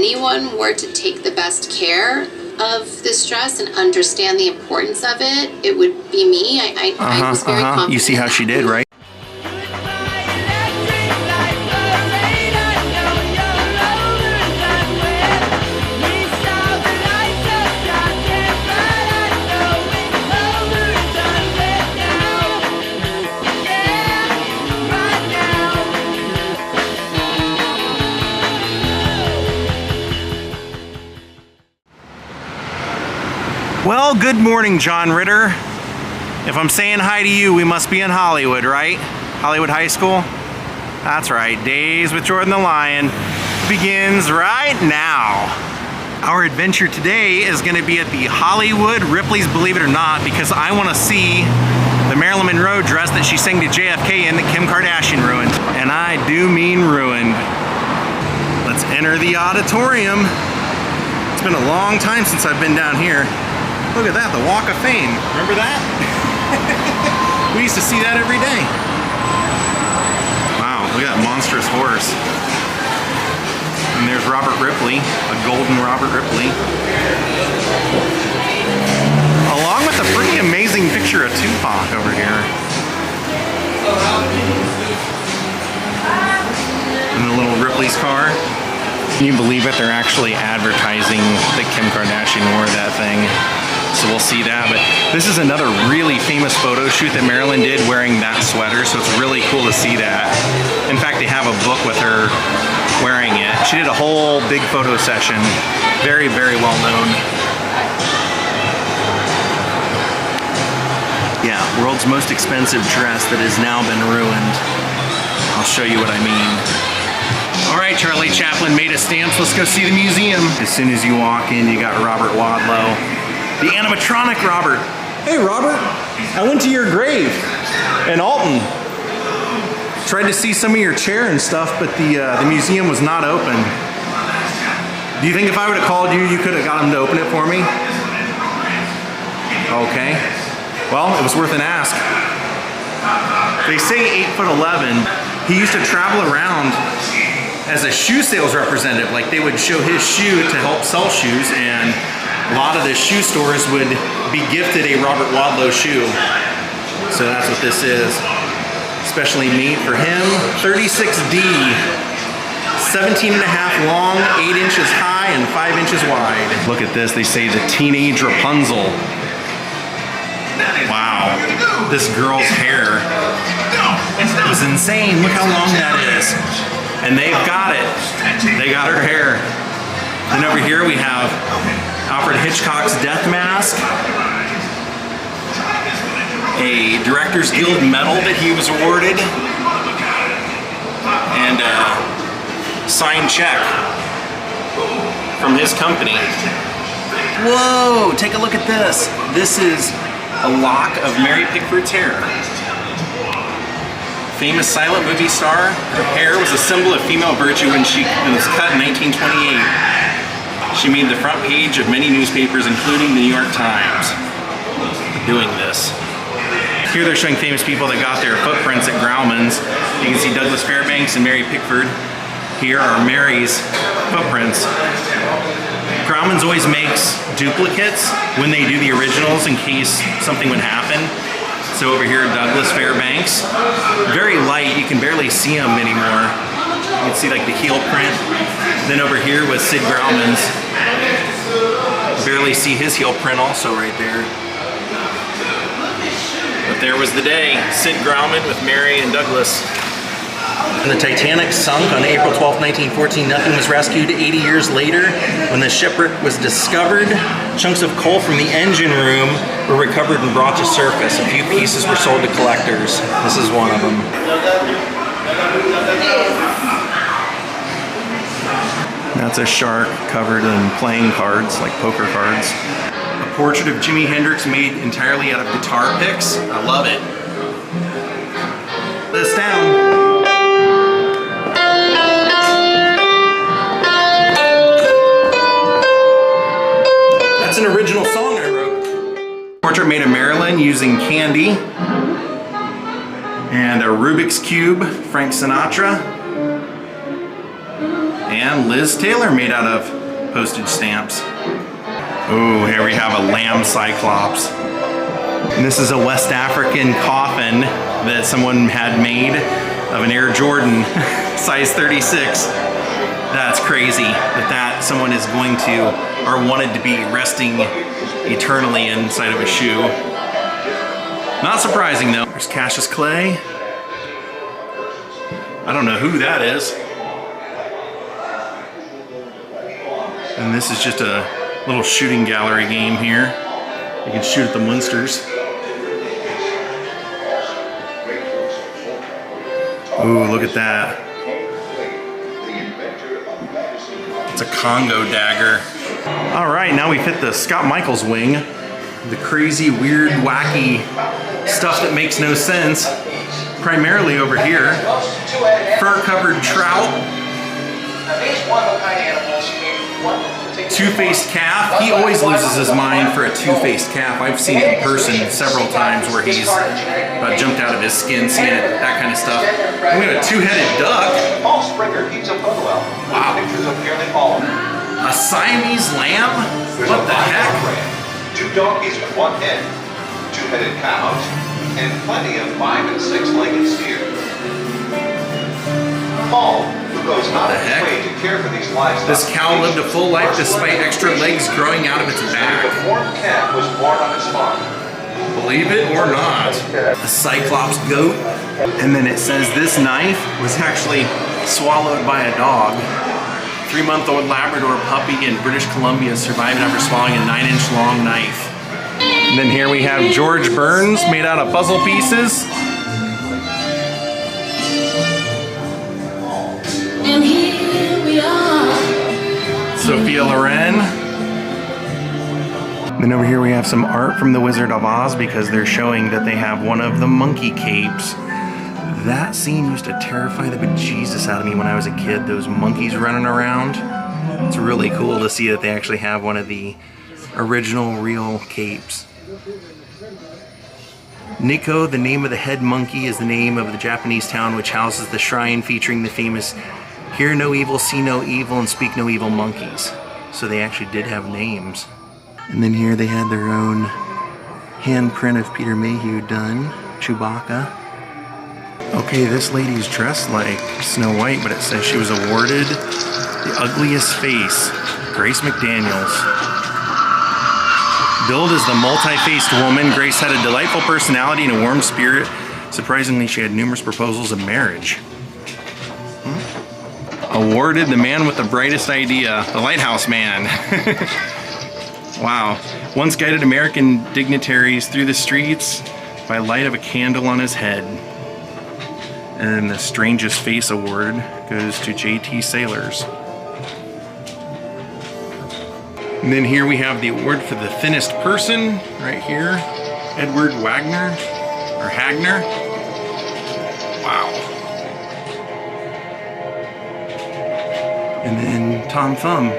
anyone were to take the best care of this dress and understand the importance of it, it would be me. I was very confident. You see how she did, right? Well, good morning, John Ritter. If I'm saying hi to you, we must be in Hollywood, right? Hollywood High School? That's right, Daze with Jordan the Lion begins right now. Our adventure today is gonna be at the Hollywood Ripley's Believe It or Not, because I wanna see the Marilyn Monroe dress that she sang to JFK in that Kim Kardashian ruined. And I do mean ruined. Let's enter the auditorium. It's been a long time since I've been down here. Look at that, the Walk of Fame. Remember that? We used to see that every day. Wow, look at that monstrous horse. And there's Robert Ripley, a golden Robert Ripley. Along with a pretty amazing picture of Tupac over here. And the little Ripley's car. Can you believe it? They're actually advertising that Kim Kardashian wore that thing. So we'll see that, but this is another really famous photo shoot that Marilyn did wearing that sweater, so it's really cool to see that. In fact, they have a book with her wearing it. She did a whole big photo session. Very, very well known. Yeah, world's most expensive dress that has now been ruined. I'll show you what I mean. All right, Charlie Chaplin made a stamps. Let's go see the museum. As soon as you walk in, you got Robert Wadlow. The animatronic Robert. Hey Robert, I went to your grave in Alton. Tried to see some of your chair and stuff, but the museum was not open. Do you think if I would have called you, you could have got him to open it for me? Okay. Well, it was worth an ask. They say 8'11". He used to travel around as a shoe sales representative. Like they would show his shoe to help sell shoes, and a lot of the shoe stores would be gifted a Robert Wadlow shoe. So that's what this is. Specially made for him. 36D. 17 and a half long, 8 inches high, and 5 inches wide. Look at this, they say the teenage Rapunzel. Wow, this girl's hair is insane. Look how long that is. And they've got it. They got her hair. Then over here we have Alfred Hitchcock's death mask, a Directors Guild medal that he was awarded, and a signed check from his company. Whoa, take a look at this. This is a lock of Mary Pickford's hair. Famous silent movie star. Her hair was a symbol of female virtue when she was cut in 1928. She made the front page of many newspapers, including the New York Times, doing this. Here they're showing famous people that got their footprints at Grauman's. You can see Douglas Fairbanks and Mary Pickford. Here are Mary's footprints. Grauman's always makes duplicates when they do the originals in case something would happen. So over here, Douglas Fairbanks. Very light, you can barely see them anymore. You can see like the heel print. Then over here was Sid Grauman's. Barely see his heel print also right there. But there was the day. Sid Grauman with Mary and Douglas. And the Titanic sunk on April 12, 1914. Nothing was rescued. 80 years later, when the shipwreck was discovered, chunks of coal from the engine room were recovered and brought to surface. A few pieces were sold to collectors. This is one of them. That's a shark covered in playing cards, like poker cards. A portrait of Jimi Hendrix made entirely out of guitar picks. I love it. This down. That's an original song I wrote. Portrait made of Marilyn using candy. And a Rubik's Cube, Frank Sinatra. And and Liz Taylor made out of postage stamps. Oh, here we have a lamb cyclops. And this is a West African coffin that someone had made of an Air Jordan size 36. That's crazy that someone is going to, or wanted to be resting eternally inside of a shoe. Not surprising though. There's Cassius Clay. I don't know who that is. And this is just a little shooting gallery game here. You can shoot at the monsters. Ooh, look at that. It's a Congo dagger. All right, now we fit the Scott Michaels wing. The crazy, weird, wacky stuff that makes no sense. Primarily over here. Fur-covered trout. Two-faced calf. He always loses his mind for a two-faced calf. I've seen it in person several times where he's about jumped out of his skin seeing it, that kind of stuff. And we have a two-headed duck. Wow. A Siamese lamb? What the heck? 2 donkeys with 1 head, 2-headed cows, and plenty of 5- and 6-legged steer. Paul, who goes out of his way to care for these livestock. This cow lived a full life despite extra legs growing out of its back. The 4th calf was born on his farm. Believe it or not. A Cyclops goat. And then it says this knife was actually swallowed by a dog. 3-month-old Labrador puppy in British Columbia survived after swallowing a 9-inch long knife. And then here we have George Burns made out of puzzle pieces. And here we are. Sophia Loren. Then over here we have some art from The Wizard of Oz because they're showing that they have one of the monkey capes. That scene used to terrify the bejesus out of me when I was a kid, those monkeys running around. It's really cool to see that they actually have one of the original real capes. Nikko, the name of the head monkey, is the name of the Japanese town which houses the shrine featuring the famous Hear No Evil, See No Evil, and Speak No Evil monkeys. So they actually did have names. And then here they had their own handprint of Peter Mayhew done, Chewbacca. Okay, this lady's dressed like Snow White, but it says she was awarded the ugliest face, Grace McDaniels. Billed as the multi-faced woman, Grace had a delightful personality and a warm spirit. Surprisingly, she had numerous proposals of marriage. Awarded the man with the brightest idea, the Lighthouse Man. Wow. Once guided American dignitaries through the streets by light of a candle on his head. And then the Strangest Face Award goes to J.T. Sailors. And then here we have the award for the thinnest person, right here. Edward Wagner, or Hagner. Wow. And then Tom Thumb.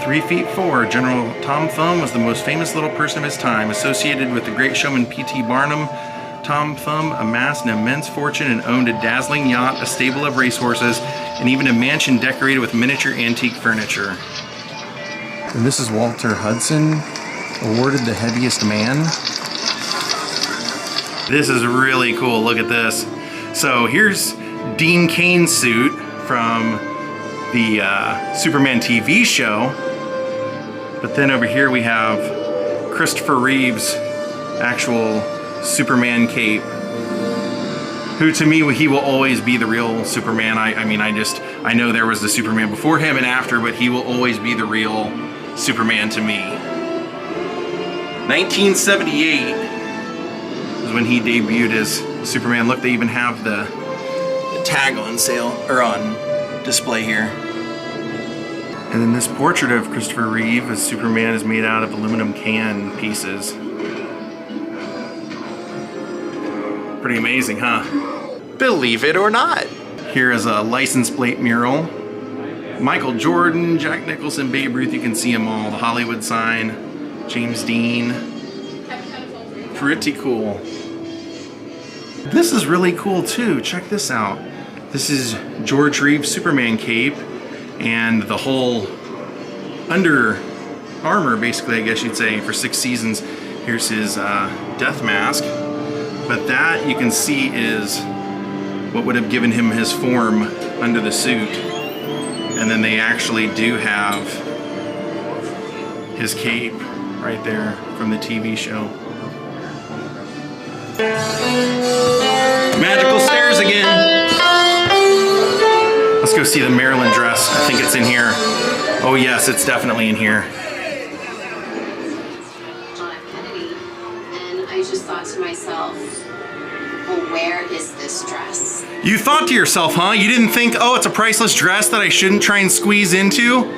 3'4", General Tom Thumb was the most famous little person of his time. Associated with the great showman P.T. Barnum, Tom Thumb amassed an immense fortune and owned a dazzling yacht, a stable of racehorses, and even a mansion decorated with miniature antique furniture. And this is Walter Hudson, awarded the heaviest man. This is really cool, look at this. So here's Dean Cain's suit from the Superman TV show. But then over here we have Christopher Reeve's actual Superman cape. Who to me, he will always be the real Superman. I know there was the Superman before him and after, but he will always be the real Superman to me. 1978 was when he debuted as Superman. Look, they even have the tag on sale, or on display here. And then this portrait of Christopher Reeve as Superman is made out of aluminum can pieces. Pretty amazing, huh? Believe it or not. Here is a license plate mural. Michael Jordan, Jack Nicholson, Babe Ruth, you can see them all. The Hollywood sign, James Dean. Pretty cool. This is really cool too, check this out. This is George Reeves' Superman cape and the whole under armor, basically, I guess you'd say, for 6 seasons. Here's his death mask. But that, you can see, is what would have given him his form under the suit. And then they actually do have his cape right there from the TV show. Magical stairs again. Let's go see the Marilyn dress. I think it's in here. Oh yes, it's definitely in here. And I just thought to myself, well, where is this dress? You thought to yourself, huh? You didn't think, oh, it's a priceless dress that I shouldn't try and squeeze into?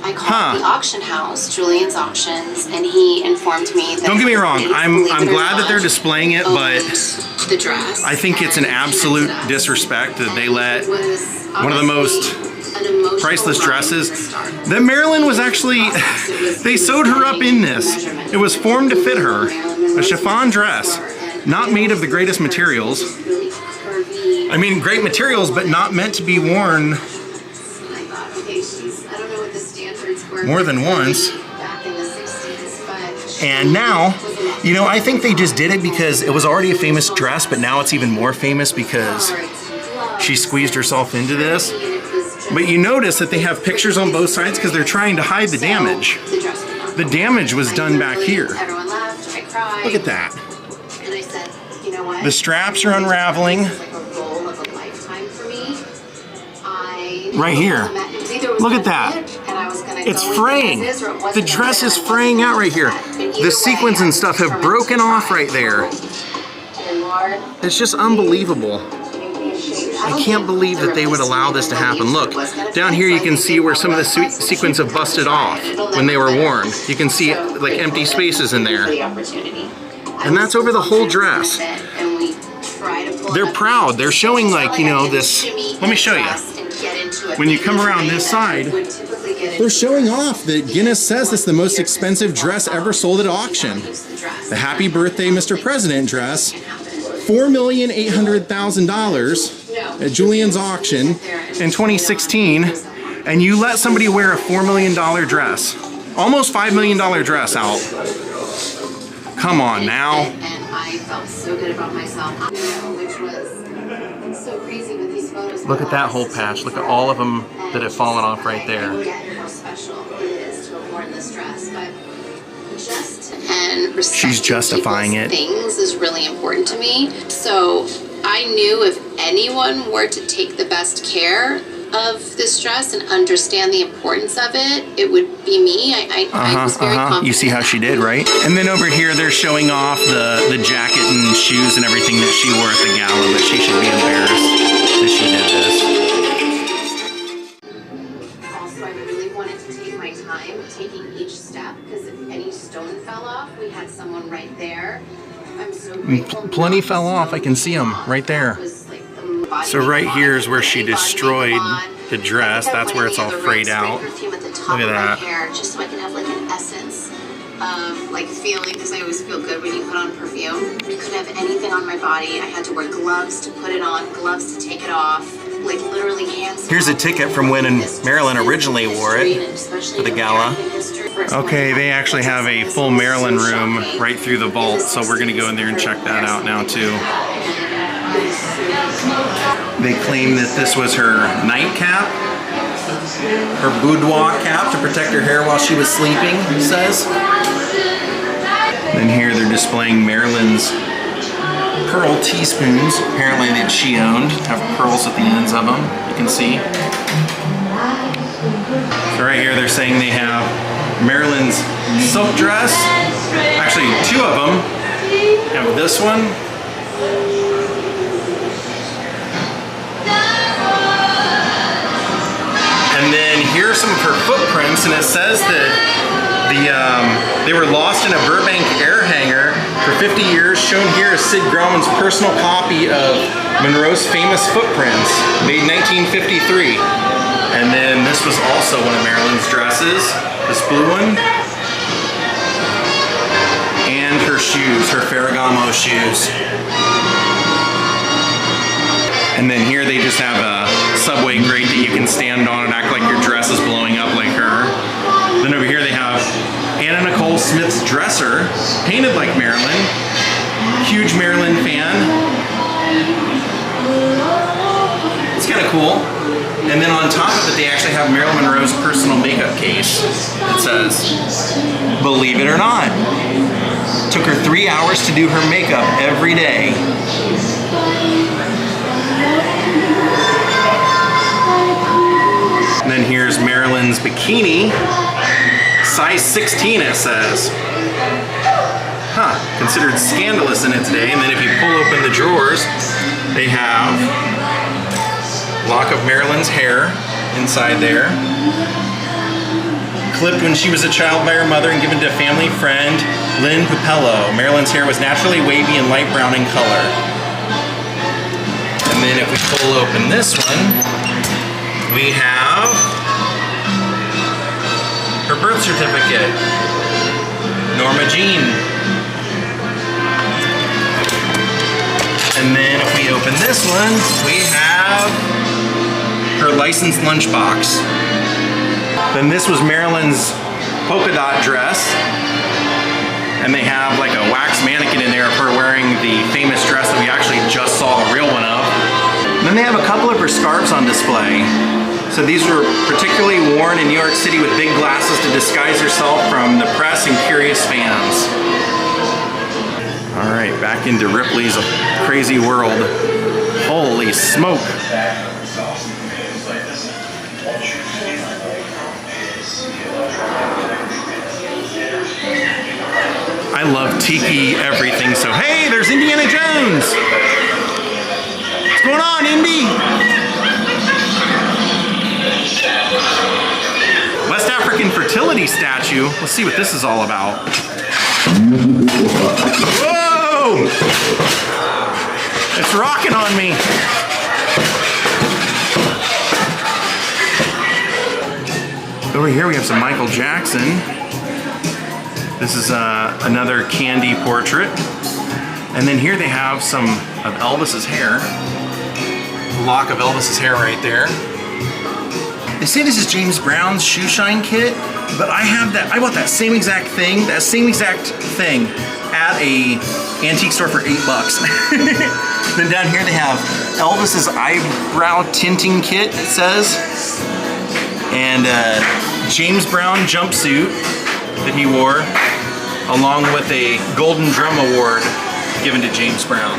I called the auction house, Julian's Auctions, and he informed me that... Don't get me wrong, I'm glad that they're displaying it, but the dress. I think it's an absolute disrespect that they let one of the most priceless dresses. That Marilyn was actually, they sewed her up in this. It was formed to fit her. A chiffon dress, not made of the greatest materials. I mean, great materials, but not meant to be worn more than once. And now, you know, I think they just did it because it was already a famous dress, but now it's even more famous because she squeezed herself into this. But you notice that they have pictures on both sides because they're trying to hide the damage. The damage was done back here. Look at that. The straps are unraveling. Right here. Look at that. It's fraying. The dress is fraying out right here. The sequins and stuff have broken off right there. It's just unbelievable. I can't believe that they would allow this to happen. Look, down here you can see where some of the sequins have busted off when they were worn. You can see like empty spaces in there. And that's over the whole dress. They're proud. They're showing, like, you know, this. Let me show you. When you come around this side, they're showing off that Guinness says it's the most expensive dress ever sold at auction. The Happy Birthday Mr. President dress, $4,800,000 at Julian's auction in 2016, and you let somebody wear a $4 million dress, almost $5 million dress out. Come on now. And I felt so good about myself, which was so crazy with these photos. Look at that whole patch. Look at all of them that have fallen off right there. I get how special it is to have worn this dress, but just and she's justifying it. Things is really important to me. So I knew if anyone were to take the best care of this dress and understand the importance of it, it would be me. I was very confident. You see how she did, right? And then over here they're showing off the jacket and shoes and everything that she wore at the gala, but she should be embarrassed that she did this. Also, I really wanted to take my time taking each step, because if any stone fell off, we had someone right there. I'm so grateful. Plenty fell off. I can see them right there. So right here is where she destroyed the dress. That's where it's all frayed out. Look at that. Just so I can have like an essence of like feeling, because I always feel good when you put on perfume. I couldn't have anything on my body. I had to wear gloves to put it on, gloves to take it off, like literally hands. Here's a ticket from when Marilyn originally wore it for the gala. Okay, they actually have a full Marilyn room right through the vault, so we're gonna go in there and check that out now too. They claim that this was her nightcap, her boudoir cap to protect her hair while she was sleeping, it says. Then here they're displaying Marilyn's pearl teaspoons, apparently that she owned, have pearls at the ends of them, you can see. So right here they're saying they have Marilyn's silk dress, actually 2 of them. You have this one. And then here are some of her footprints, and it says that they were lost in a Burbank air hangar for 50 years. Shown here is Sid Grauman's personal copy of Monroe's famous footprints, made 1953. And then this was also one of Marilyn's dresses, this blue one. And her shoes, her Ferragamo shoes. And then here they just have a subway grate that you can stand on and act like your dress is blowing up like her. Then over here they have Anna Nicole Smith's dresser, painted like Marilyn. Huge Marilyn fan. It's kind of cool. And then on top of it, they actually have Marilyn Monroe's personal makeup case. It says, believe it or not, took her 3 hours to do her makeup every day. And then here's Marilyn's bikini, size 16 it says. Huh, considered scandalous in its day. And then if you pull open the drawers, they have a lock of Marilyn's hair inside there. Clipped when she was a child by her mother and given to a family friend, Lynn Pupello. Marilyn's hair was naturally wavy and light brown in color. And then if we pull open this one, we have her birth certificate, Norma Jean. And then if we open this one, we have her licensed lunchbox. Then this was Marilyn's polka dot dress. And they have like a wax mannequin in there of her wearing the famous dress that we actually just saw a real one of. And then they have a couple of her scarves on display. So these were particularly worn in New York City with big glasses to disguise herself from the press and curious fans. All right, back into Ripley's crazy world. Holy smoke. I love tiki everything, so hey, there's Indiana Jones! What's going on, Indy? West African fertility statue. Let's see what this is all about. Whoa! It's rocking on me. Over here we have some Michael Jackson. This is another candy portrait. And then here they have some of Elvis's hair. A lock of Elvis's hair right there. They say this is James Brown's shoe shine kit, but I have that. I bought that same exact thing at a antique store for $8. Then down here they have Elvis's eyebrow tinting kit, it says. And James Brown jumpsuit that he wore, along with a Golden Drum Award given to James Brown.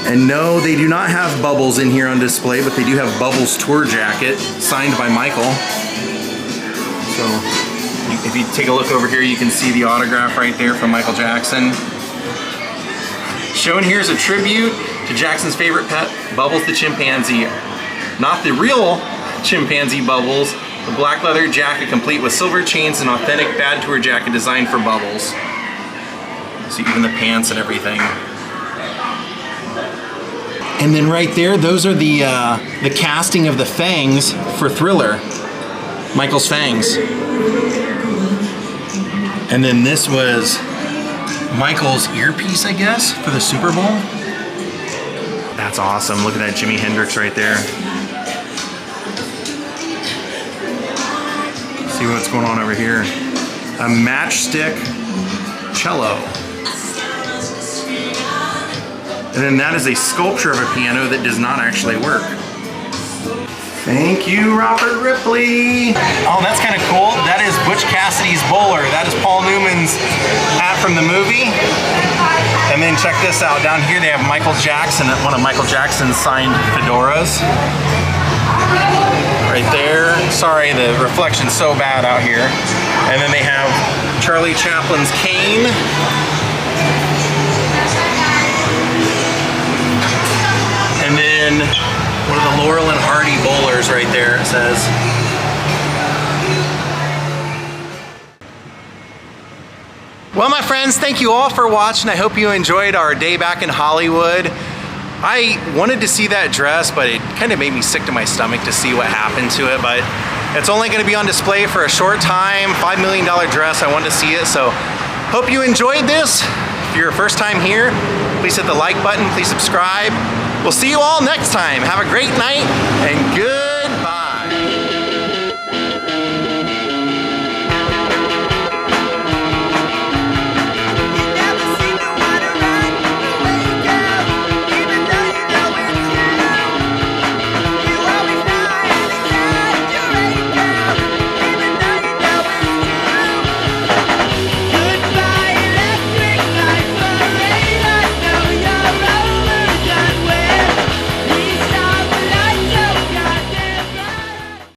And no, they do not have Bubbles in here on display, but they do have Bubbles' tour jacket, signed by Michael. So, if you take a look over here, you can see the autograph right there from Michael Jackson. Shown here is a tribute to Jackson's favorite pet, Bubbles the chimpanzee. Not the real chimpanzee Bubbles, the black leather jacket complete with silver chains and authentic bad tour jacket designed for Bubbles. See, even the pants and everything. And then right there, those are the casting of the fangs for Thriller. Michael's fangs. And then this was Michael's earpiece, I guess, for the Super Bowl. That's awesome. Look at that Jimi Hendrix right there. See what's going on over here. A matchstick cello. And then that is a sculpture of a piano that does not actually work. Thank you, Robert Ripley. Oh, that's kind of cool. That is Butch Cassidy's bowler. That is Paul Newman's hat from the movie. And then check this out. Down here they have Michael Jackson, one of Michael Jackson's signed fedoras. Right there. Sorry, the reflection's so bad out here. And then they have Charlie Chaplin's cane. And then one of the Laurel and Hardy bowlers right there, it says. Well, my friends, thank you all for watching. I hope you enjoyed our day back in Hollywood. I wanted to see that dress, but it kind of made me sick to my stomach to see what happened to it. But it's only going to be on display for a short time. $5 million dress. I wanted to see it. So hope you enjoyed this. If you're first time here, please hit the like button. Please subscribe. We'll see you all next time. Have a great night and good